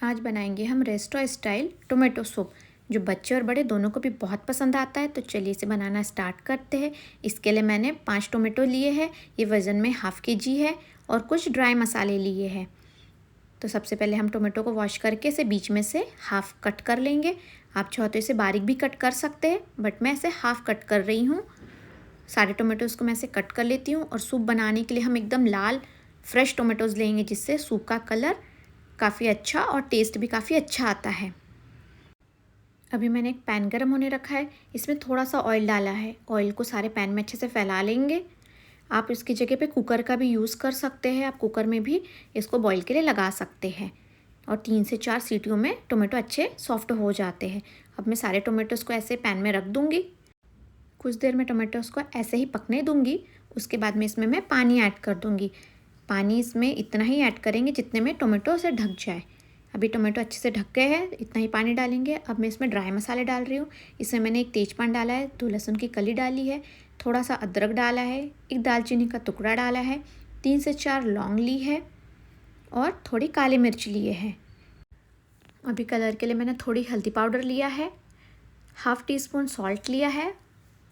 आज बनाएंगे हम रेस्टोरेंट स्टाइल टोमेटो सूप, जो बच्चे और बड़े दोनों को भी बहुत पसंद आता है। तो चलिए इसे बनाना स्टार्ट करते हैं। इसके लिए मैंने 5 टोमेटो लिए हैं। ये वज़न में ½ kg है और कुछ ड्राई मसाले लिए हैं। तो सबसे पहले हम टोमेटो को वॉश करके इसे बीच में से हाफ़ कट कर लेंगे। आप चाहो तो इसे बारीक भी कट कर सकते हैं, बट मैं इसे हाफ़ कट कर रही हूँ। सारे टोमेटोज़ को मैं इसे कट कर लेती हूँ। और सूप बनाने के लिए हम एकदम लाल फ्रेश टोमेटोज़ लेंगे, जिससे सूप का कलर काफ़ी अच्छा और टेस्ट भी काफ़ी अच्छा आता है। अभी मैंने एक पैन गरम होने रखा है, इसमें थोड़ा सा ऑयल डाला है। ऑयल को सारे पैन में अच्छे से फैला लेंगे। आप इसकी जगह पे कुकर का भी यूज़ कर सकते हैं। आप कुकर में भी इसको बॉईल के लिए लगा सकते हैं और 3 से 4 सीटियों में टोमेटो अच्छे सॉफ्ट हो जाते हैं। अब मैं सारे टोमेटोज़ को ऐसे पैन में रख दूँगी। कुछ देर में टोमेटोज़ को ऐसे ही पकने दूँगी। उसके बाद में इसमें मैं पानी ऐड कर दूँगी। पानी इसमें इतना ही ऐड करेंगे जितने में टोमेटो से ढक जाए। अभी टोमेटो अच्छे से ढक गए हैं, इतना ही पानी डालेंगे। अब मैं इसमें ड्राई मसाले डाल रही हूँ। इसमें मैंने एक तेजपान डाला है, 2 लहसुन की कली डाली है, थोड़ा सा अदरक डाला है, एक दालचीनी का टुकड़ा डाला है, 3 से 4 लौंग ली है और थोड़ी काली मिर्च लिए हैं। अभी कलर के लिए मैंने थोड़ी हल्दी पाउडर लिया है, ½ टीस्पून सॉल्ट लिया है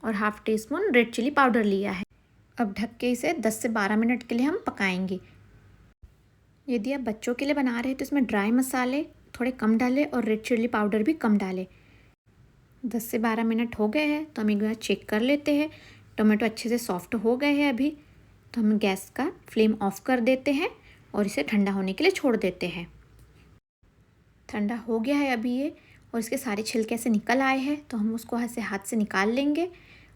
और ½ टीस्पून रेड चिली पाउडर लिया है। अब ढक के इसे 10 से 12 मिनट के लिए हम पकाएंगे। यदि आप बच्चों के लिए बना रहे हैं तो इसमें ड्राई मसाले थोड़े कम डालें और रेड चिली पाउडर भी कम डालें। 10 से 12 मिनट हो गए हैं, तो हम एक बार चेक कर लेते हैं। टोमेटो अच्छे से सॉफ्ट हो गए हैं अभी, तो हम गैस का फ्लेम ऑफ कर देते हैं और इसे ठंडा होने के लिए छोड़ देते हैं। ठंडा हो गया है अभी ये, और इसके सारे छिलके ऐसे निकल आए हैं, तो हम उसको ऐसे हाथ से निकाल लेंगे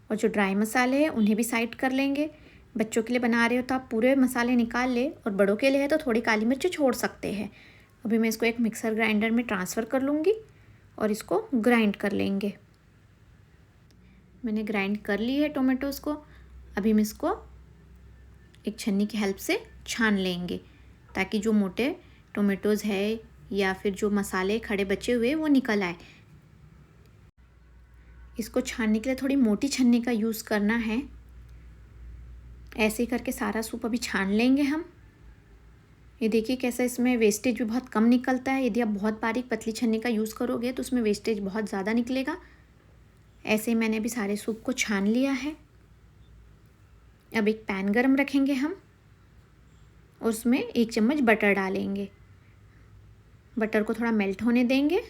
और जो ड्राई मसाले हैं उन्हें भी साइड कर लेंगे। बच्चों के लिए बना रहे हो तो आप पूरे मसाले निकाल ले, और बड़ों के लिए है तो थोड़ी काली मिर्च छोड़ सकते हैं। अभी मैं इसको एक मिक्सर ग्राइंडर में ट्रांसफ़र कर लूँगी और इसको ग्राइंड कर लेंगे। मैंने ग्राइंड कर ली है टोमेटोज़ को। अभी हम इसको एक छन्नी की हेल्प से छान लेंगे, ताकि जो मोटे टोमेटोज़ है या फिर जो मसाले खड़े बचे हुए वो निकल आए। इसको छानने के लिए थोड़ी मोटी छन्नी का यूज़ करना है। ऐसे ही करके सारा सूप अभी छान लेंगे हम। ये देखिए कैसा इसमें वेस्टेज भी बहुत कम निकलता है। यदि आप बहुत बारीक पतली छन्नी का यूज़ करोगे तो उसमें वेस्टेज बहुत ज़्यादा निकलेगा। ऐसे ही मैंने अभी सारे सूप को छान लिया है। अब एक पैन गरम रखेंगे हम और उसमें 1 चम्मच बटर डालेंगे। बटर को थोड़ा मेल्ट होने देंगे।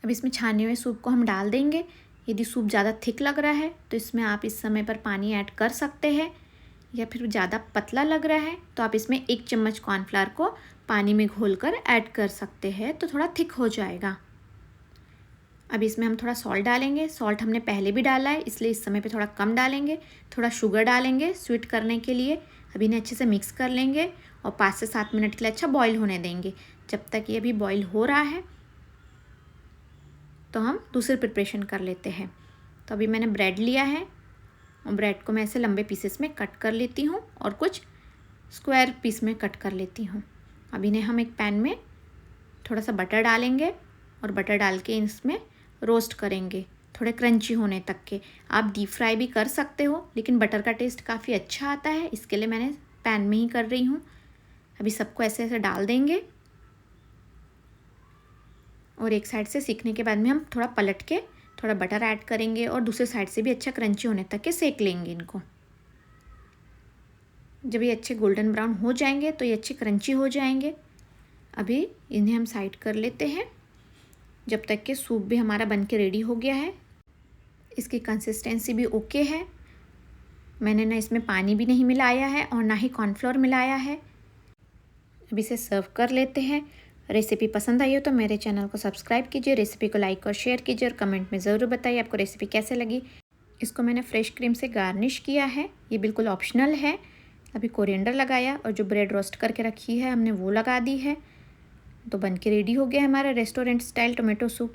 अब इसमें छाने हुए सूप को हम डाल देंगे। यदि सूप ज़्यादा थिक लग रहा है तो इसमें आप इस समय पर पानी ऐड कर सकते हैं, या फिर ज़्यादा पतला लग रहा है तो आप इसमें 1 चम्मच कॉर्नफ्लावर को पानी में घोलकर ऐड कर सकते हैं, तो थोड़ा थिक हो जाएगा। अब इसमें हम थोड़ा सॉल्ट डालेंगे। सॉल्ट हमने पहले भी डाला है, इसलिए इस समय पे थोड़ा कम डालेंगे। थोड़ा शुगर डालेंगे स्वीट करने के लिए। अभी इन्हें अच्छे से मिक्स कर लेंगे और 5 से 7 मिनट के लिए अच्छा बॉईल होने देंगे। जब तक ये अभी बॉईल हो रहा है तो हम दूसरी प्रिपरेशन कर लेते हैं। तो अभी मैंने ब्रेड लिया है और ब्रेड को मैं ऐसे लंबे पीसेस में कट कर लेती हूँ और कुछ स्क्वायर पीस में कट कर लेती हूँ। अब इन्हें हम एक पैन में थोड़ा सा बटर डालेंगे और बटर डाल के इसमें रोस्ट करेंगे थोड़े क्रंची होने तक के। आप डीप फ्राई भी कर सकते हो, लेकिन बटर का टेस्ट काफ़ी अच्छा आता है, इसके लिए मैंने पैन में ही कर रही हूँ। अभी सबको ऐसे ऐसे डाल देंगे और एक साइड से सीखने के बाद में हम थोड़ा पलट के थोड़ा बटर ऐड करेंगे और दूसरे साइड से भी अच्छा क्रंची होने तक के सेक लेंगे इनको। जब ये अच्छे गोल्डन ब्राउन हो जाएंगे तो ये अच्छे क्रंची हो जाएंगे। अभी इन्हें हम साइड कर लेते हैं जब तक कि सूप भी हमारा बन के रेडी हो गया है। इसकी कंसिस्टेंसी भी ओके है। मैंने ना इसमें पानी भी नहीं मिलाया है और ना ही कॉर्नफ्लोर मिलाया है। अब इसे सर्व कर लेते हैं। रेसिपी पसंद आई हो तो मेरे चैनल को सब्सक्राइब कीजिए, रेसिपी को लाइक और शेयर कीजिए और कमेंट में ज़रूर बताइए आपको रेसिपी कैसे लगी। इसको मैंने फ्रेश क्रीम से गार्निश किया है, ये बिल्कुल ऑप्शनल है। अभी कोरिएंडर लगाया और जो ब्रेड रोस्ट करके रखी है हमने वो लगा दी है। तो बन के रेडी हो गया हमारा रेस्टोरेंट स्टाइल टोमेटो सूप।